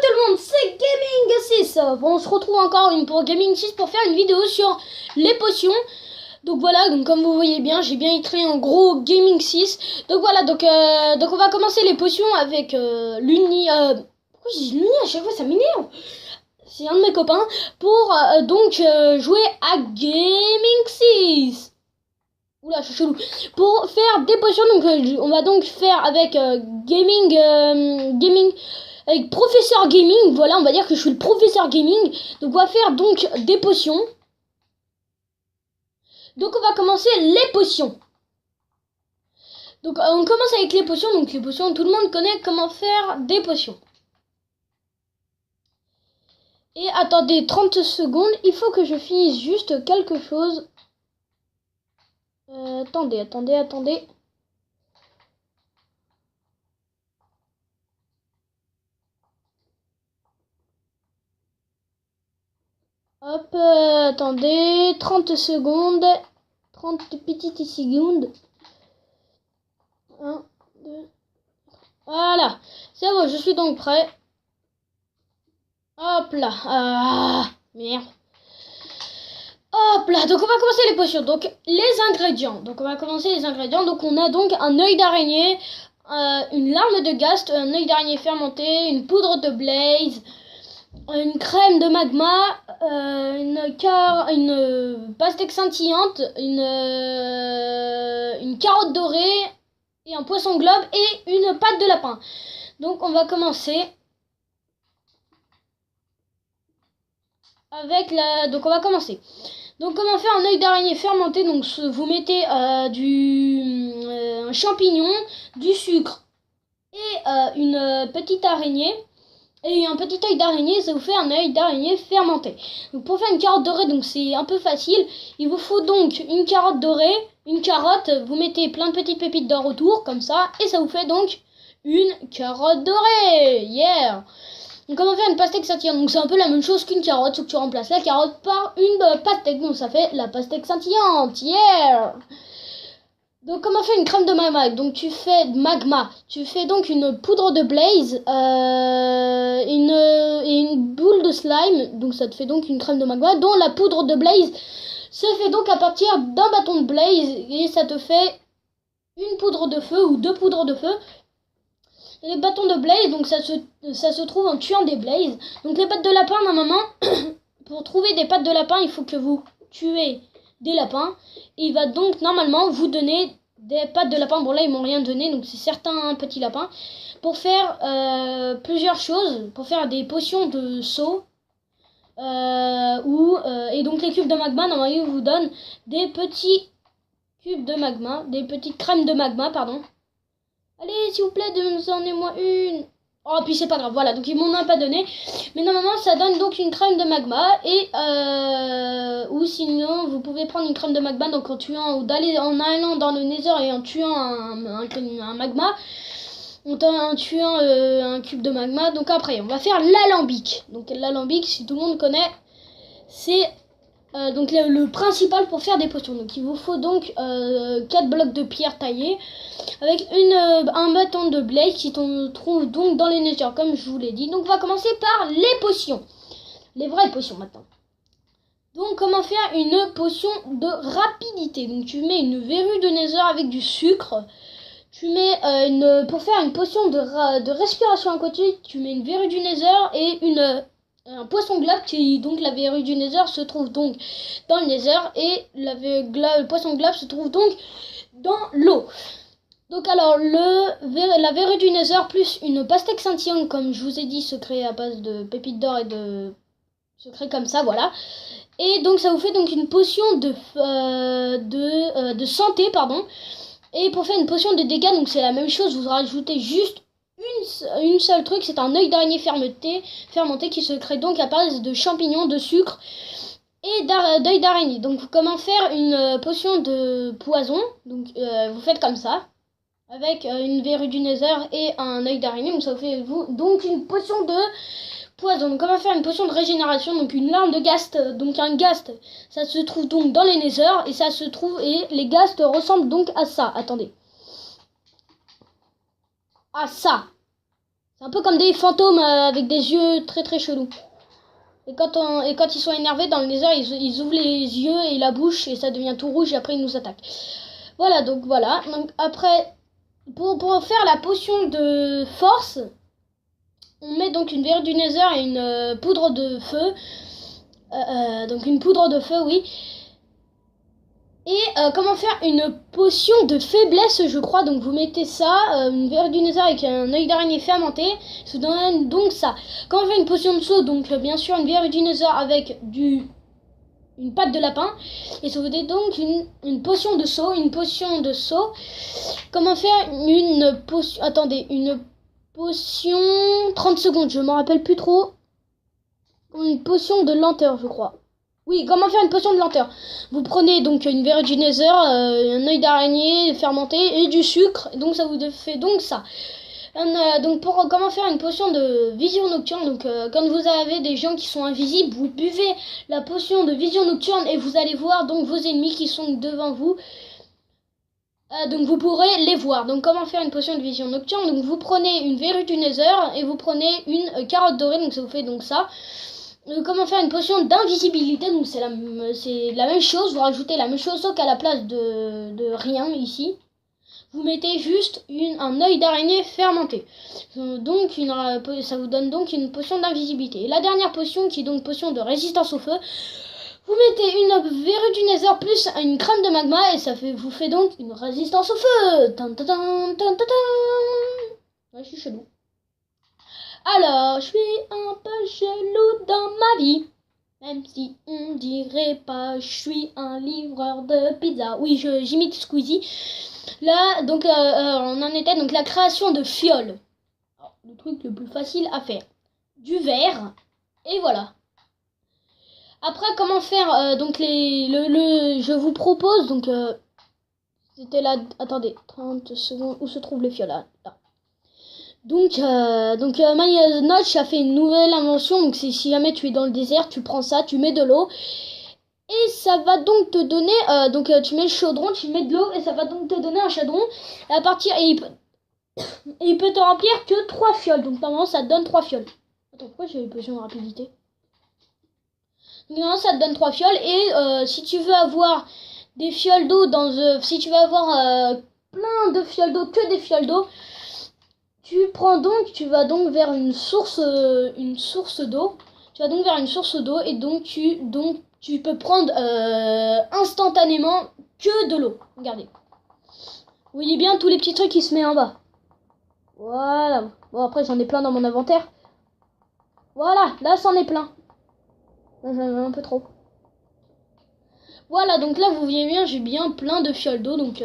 tout le monde, c'est Gaming 6. Bon, on se retrouve encore pour Gaming 6 pour faire une vidéo sur les potions. Donc voilà, donc comme vous voyez bien, j'ai bien écrit en gros Gaming 6. Donc voilà, donc on va commencer les potions avec l'Uni. Pourquoi je dis l'Uni à chaque fois, ça m'énerve. C'est un de mes copains pour jouer à Gaming 6. Oula, je suis chelou. Pour faire des potions, donc on va donc faire avec Gaming, avec Professeur Gaming. Voilà, on va dire que je suis le Professeur Gaming. Donc on va faire donc des potions. Donc on va commencer les potions. Donc on commence avec les potions. Donc les potions, tout le monde connaît comment faire des potions. Et attendez 30 secondes, il faut que je finisse juste quelque chose. Attendez. Hop, attendez, 30 secondes. 30 petites secondes. 1, 2. Voilà, c'est bon, je suis donc prêt. Hop là. Ah, merde. Hop là, donc on va commencer les potions. Donc les ingrédients. Donc on va commencer les ingrédients. Donc on a donc un œil d'araignée, une larme de gast, un œil d'araignée fermenté, une poudre de blaze, une crème de magma, une pastèque scintillante, une carotte dorée et un poisson globe et une pâte de lapin. Donc on va commencer avec donc on va commencer. Donc comment faire un œil d'araignée fermenté? Donc vous mettez un champignon, du sucre et une petite araignée. Et un petit œil d'araignée, ça vous fait un œil d'araignée fermenté. Donc pour faire une carotte dorée, donc c'est un peu facile. Il vous faut donc une carotte dorée, une carotte, vous mettez plein de petites pépites d'or autour, comme ça, et ça vous fait donc une carotte dorée. Yeah! Donc comment faire une pastèque scintillante? Donc c'est un peu la même chose qu'une carotte, sauf que tu remplaces la carotte par une pastèque. Donc ça fait la pastèque scintillante. Yeah! Donc comment faire une crème de magma? Donc tu fais donc une poudre de blaze et une boule de slime. Donc ça te fait donc une crème de magma dont la poudre de blaze se fait donc à partir d'un bâton de blaze et ça te fait une poudre de feu ou deux poudres de feu. Et les bâtons de blaze, donc ça se trouve en tuant des blazes. Donc les pattes de lapin, normalement, pour trouver des pattes de lapin, il faut que vous tuez des lapins. Et il va donc normalement vous donner des pattes de lapin. Bon là ils m'ont rien donné, donc c'est certains petits lapins. Pour faire plusieurs choses, pour faire des potions de saut. Et donc les cubes de magma, normalement ils vous donnent des petits cubes de magma, des petites crèmes de magma, pardon. Allez, s'il vous plaît, donnez-moi une. Oh, puis c'est pas grave, voilà, donc ils m'en ont pas donné. Mais normalement, ça donne donc une crème de magma. Et, ou sinon, vous pouvez prendre une crème de magma, donc en tuant, ou en allant dans le nether et en tuant un magma. En tuant un cube de magma. Donc après, on va faire l'alambic. Donc l'alambic, si tout le monde connaît, c'est donc le principal pour faire des potions. Donc il vous faut donc 4 blocs de pierre taillés avec un bâton de blaze qui se trouve donc dans les nether comme je vous l'ai dit. Donc on va commencer par les potions, les vraies potions maintenant. Donc comment faire une potion de rapidité? Donc tu mets une verrue de nether avec du sucre. Tu mets pour faire une potion de respiration à côté, tu mets une verrue du nether et un poisson globe donc la verrue du nether se trouve donc dans le nether et le poisson globe se trouve donc dans l'eau. Donc alors la verrue du nether plus une pastèque scintillante comme je vous ai dit se crée à base de pépites d'or et se crée comme ça, voilà. Et donc ça vous fait donc une potion de santé, pardon. Et pour faire une potion de dégâts, donc c'est la même chose, vous rajoutez juste une seule truc, c'est un œil d'araignée fermenté qui se crée donc à base de champignons, de sucre et d'œil d'araignée. Donc comment faire une potion de poison? Donc vous faites comme ça, avec une verrue du nether et un œil d'araignée, donc ça vous fait donc une potion de poison. Donc comment faire une potion de régénération? Donc une larme de ghast, donc un ghast, ça se trouve donc dans les nether et les ghasts ressemblent donc à ça. Attendez. À ça C'est un peu comme des fantômes avec des yeux très très chelous. Et quand ils sont énervés dans le nether, ils ouvrent les yeux et la bouche et ça devient tout rouge et après ils nous attaquent. Voilà, donc voilà. Donc après, pour faire la potion de force, on met donc une verrue du nether et une poudre de feu. Donc une poudre de feu, oui. Et comment faire une potion de faiblesse, je crois. Donc vous mettez ça, une verrue du nether avec un œil d'araignée fermenté. Ça vous donne donc ça. Comment faire une potion de saut, donc bien sûr une verrue du nether avec une patte de lapin. Et ça vous donne donc une potion de saut. Une potion de saut. Comment faire une potion... Attendez, une potion... 30 secondes, je m'en rappelle plus trop. Une potion de lenteur, je crois. Oui, comment faire une potion de lenteur? Vous prenez donc une verrue du nether, un œil d'araignée fermenté et du sucre. Et donc ça vous fait donc ça. Donc pour comment faire une potion de vision nocturne, donc quand vous avez des gens qui sont invisibles, vous buvez la potion de vision nocturne et vous allez voir donc vos ennemis qui sont devant vous. Donc vous pourrez les voir. Donc comment faire une potion de vision nocturne? Donc vous prenez une verrue du nether et vous prenez une carotte dorée, donc ça vous fait donc ça. Comment faire une potion d'invisibilité? Donc c'est la même chose, vous rajoutez la même chose sauf qu'à la place de rien ici, vous mettez juste un œil d'araignée fermenté. Donc ça vous donne donc une potion d'invisibilité. Et la dernière potion qui est donc potion de résistance au feu, vous mettez une verrue du nether plus une crème de magma et vous fait donc une résistance au feu. Ouais, je suis chelou. Alors, je suis un peu chelou dans ma vie. Même si on dirait pas, je suis un livreur de pizza. Oui, j'imite Squeezie. Là, donc, on en était donc la création de fioles. Alors, le truc le plus facile à faire. Du verre. Et voilà. Après, comment faire donc je vous propose donc c'était là. Attendez, 30 secondes. Où se trouvent les fioles là. Donc MyNotch a fait une nouvelle invention. Donc c'est si jamais tu es dans le désert, tu prends ça, tu mets de l'eau et ça va donc te donner tu mets le chaudron, tu mets de l'eau et ça va donc te donner un chaudron. Et à partir il peut te remplir que 3 fioles. Donc normalement ça te donne 3 fioles. Attends, pourquoi j'ai une potion de rapidité? Donc normalement ça te donne 3 fioles et si tu veux avoir des fioles d'eau si tu veux avoir plein de fioles d'eau, que des fioles d'eau, tu vas donc vers une source d'eau. Tu vas donc vers une source d'eau et donc tu peux prendre instantanément que de l'eau. Regardez. Vous voyez bien tous les petits trucs qui se mettent en bas. Voilà. Bon, après j'en ai plein dans mon inventaire. Voilà, là c'en est plein. J'en ai un peu trop. Voilà, donc là vous voyez bien, j'ai bien plein de fioles d'eau. Donc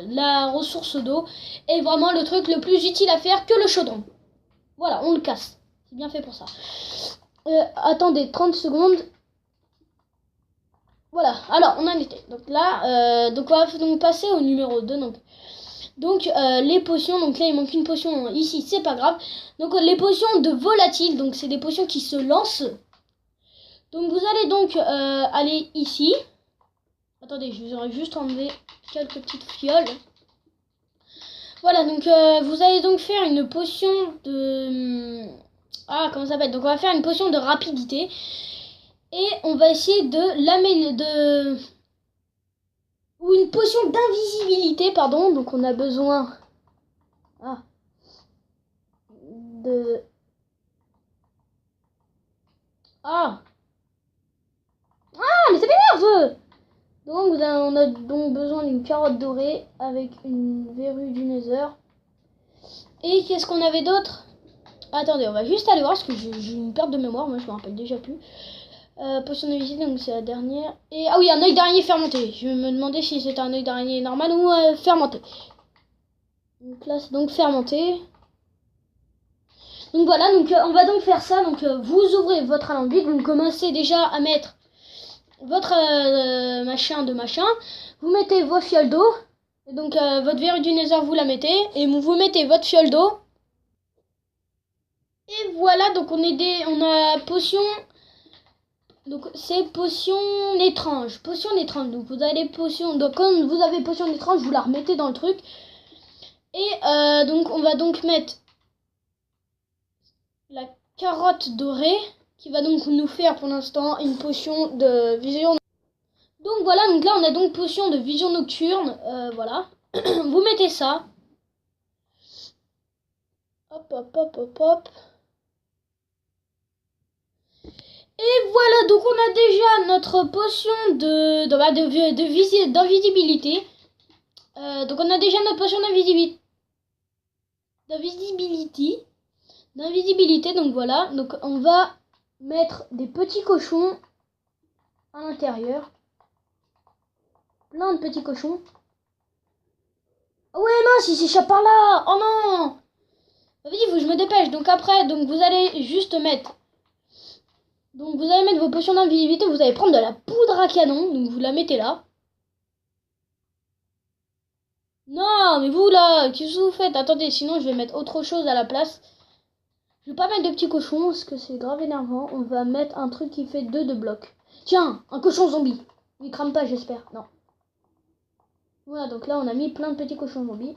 la ressource d'eau est vraiment le truc le plus utile à faire que le chaudron. Voilà, on le casse. C'est bien fait pour ça. Attendez 30 secondes. Voilà, alors on en était. Donc là, donc on va donc passer au numéro 2. Donc les potions, donc là il manque une potion ici, c'est pas grave. Donc les potions de volatile, donc c'est des potions qui se lancent. Donc vous allez donc aller ici. Attendez, je vous aurais juste enlevé quelques petites fioles. Voilà, donc vous allez donc faire une potion de... comment ça s'appelle? Donc on va faire une potion de rapidité. Et on va essayer de l'améliorer ou une potion d'invisibilité, pardon. Donc on a besoin de... mais ça m'énerve! Donc on a donc besoin d'une carotte dorée avec une verrue du nether. Et qu'est-ce qu'on avait d'autre? Attendez, on va juste aller voir parce que j'ai une perte de mémoire, moi je me rappelle déjà plus. Potion de visite, donc c'est la dernière. Et ah oui, un œil d'araignée fermenté. Je me demandais si c'était un œil d'araignée normal ou fermenté. Donc là c'est donc fermenté. Donc voilà, donc on va donc faire ça. Donc vous ouvrez votre alambic, vous commencez déjà à mettre votre machin. Vous mettez vos fioles d'eau. Donc votre verrue du nether vous la mettez. Et vous mettez votre fiole d'eau. Et voilà, donc on a potion. Donc c'est potion étrange. Potion étrange. Donc vous avez potion. Donc quand vous avez potion étrange, vous la remettez dans le truc. Et donc on va donc mettre la carotte dorée qui va donc nous faire pour l'instant une potion de vision. Donc voilà, donc là on a donc potion de vision nocturne, voilà. Vous mettez ça. Hop, hop, hop, hop, hop. Et voilà, donc on a déjà notre potion d'invisibilité. Donc on a déjà notre potion d'invisibilité. Donc voilà, donc on va mettre des petits cochons à l'intérieur. Plein de petits cochons. Oh ouais, mince, il s'échappe par là. Oh non. Vas-y, il faut que je me dépêche. Donc après, donc vous allez juste mettre... Donc vous allez mettre vos potions d'invisibilité. Vous allez prendre de la poudre à canon. Donc vous la mettez là. Non, mais vous là, qu'est-ce que vous faites? Attendez, sinon je vais mettre autre chose à la place. Je vais pas mettre de petits cochons parce que c'est grave énervant. On va mettre un truc qui fait 2 de blocs. Tiens, un cochon zombie. Il crame pas, j'espère. Non. Voilà, donc là on a mis plein de petits cochons zombies.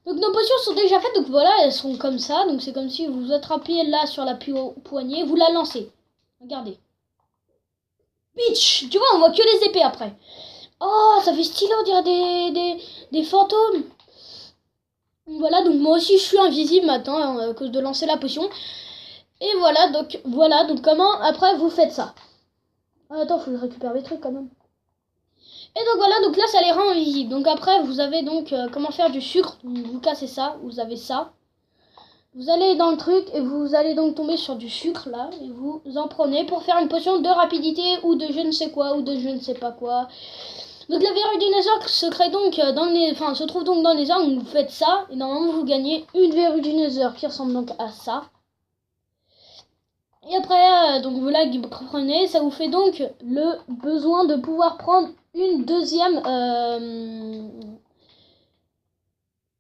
Donc nos potions sont déjà faites, donc voilà, elles sont comme ça. Donc c'est comme si vous attrapiez là sur la poignée, vous la lancez. Regardez. Bitch. Tu vois, on voit que les épées après. Oh, ça fait stylé, on dirait des fantômes. Voilà, donc moi aussi je suis invisible maintenant à cause de lancer la potion. Et voilà, donc comment après vous faites ça. Attends, faut que je récupère mes trucs quand même. Et donc voilà, donc là ça les rend invisibles. Donc après vous avez donc comment faire du sucre. Donc, vous cassez ça, vous avez ça. Vous allez dans le truc et vous allez donc tomber sur du sucre là. Et vous en prenez pour faire une potion de rapidité ou de je ne sais quoi ou de je ne sais pas quoi. Donc la verrue dinosaure se crée donc se trouve donc dans les arbres. Donc vous faites ça et normalement vous gagnez une verrue dinosaure qui ressemble donc à ça. Et après donc vous la prenez, ça vous fait donc le besoin de pouvoir prendre une deuxième.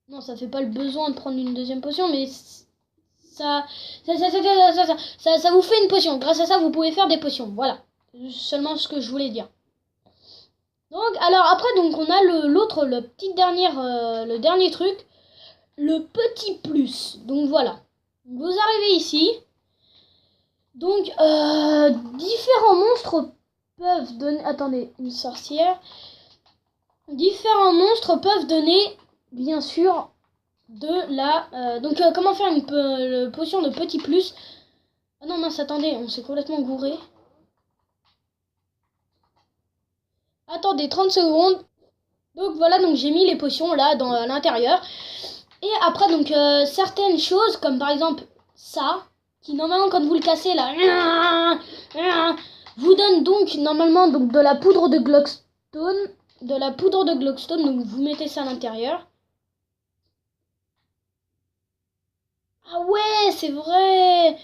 Non, ça fait pas le besoin de prendre une deuxième potion, mais ça vous fait une potion. Grâce à ça, vous pouvez faire des potions. Voilà, c'est seulement ce que je voulais dire. Donc, alors après, donc on a le dernier truc, le petit plus. Donc voilà, vous arrivez ici. Donc différents monstres peuvent donner. Attendez, une sorcière. Différents monstres peuvent donner, bien sûr, de la. Donc comment faire une potion de petit plus. Ah non, mince, attendez, on s'est complètement gouré. Attendez 30 secondes. Donc voilà, donc j'ai mis les potions là à l'intérieur. Et après donc certaines choses comme par exemple ça, qui normalement quand vous le cassez là, vous donne donc normalement donc de la poudre de Glowstone. Donc vous mettez ça à l'intérieur. Ah ouais, c'est vrai.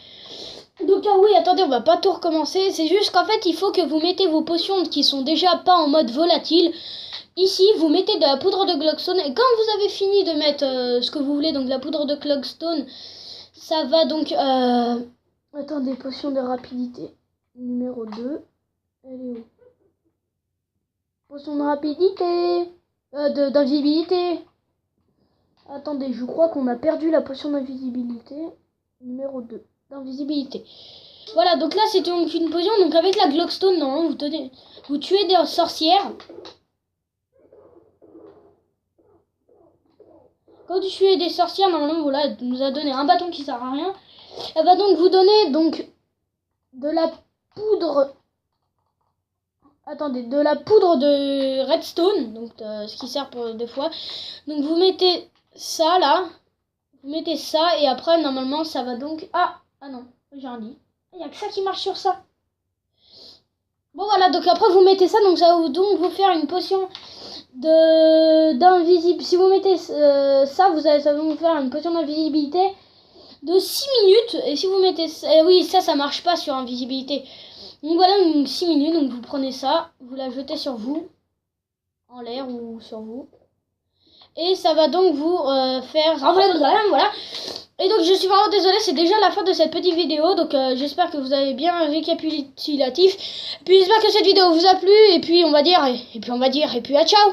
Donc ah oui, attendez, on va pas tout recommencer. C'est juste qu'en fait, il faut que vous mettez vos potions qui sont déjà pas en mode volatile. Ici, vous mettez de la poudre de Glowstone. Et quand vous avez fini de mettre ce que vous voulez, donc la poudre de Glowstone, ça va donc... Attendez, potion de rapidité. Numéro 2. Elle est où? Potion de rapidité. D'invisibilité. Attendez, je crois qu'on a perdu la potion d'invisibilité. Numéro 2. D'invisibilité. Voilà, donc là c'est donc une potion. Donc avec la Glowstone, non, vous tuez des sorcières. Quand vous tuez des sorcières, normalement, voilà, elle nous a donné un bâton qui sert à rien. Elle va donc vous donner donc de la poudre. Attendez, de la poudre de redstone, donc ce qui sert pour des fois. Donc vous mettez ça là, vous mettez ça et après normalement ça va donc ah non, j'ai rien dit. Il n'y a que ça qui marche sur ça. Bon voilà, donc après vous mettez ça, donc ça va donc vous faire une potion d'invisible. Si vous mettez ça, ça va vous faire une potion d'invisibilité de 6 minutes. Et si vous mettez oui, ça marche pas sur invisibilité. Donc voilà, 6 minutes, donc vous prenez ça, vous la jetez sur vous, en l'air ou sur vous. Et ça va donc vous faire... Voilà. Et donc je suis vraiment désolée, c'est déjà la fin de cette petite vidéo. Donc j'espère que vous avez bien récapitulatif. Puis j'espère que cette vidéo vous a plu. Et puis on va dire, et puis à ciao.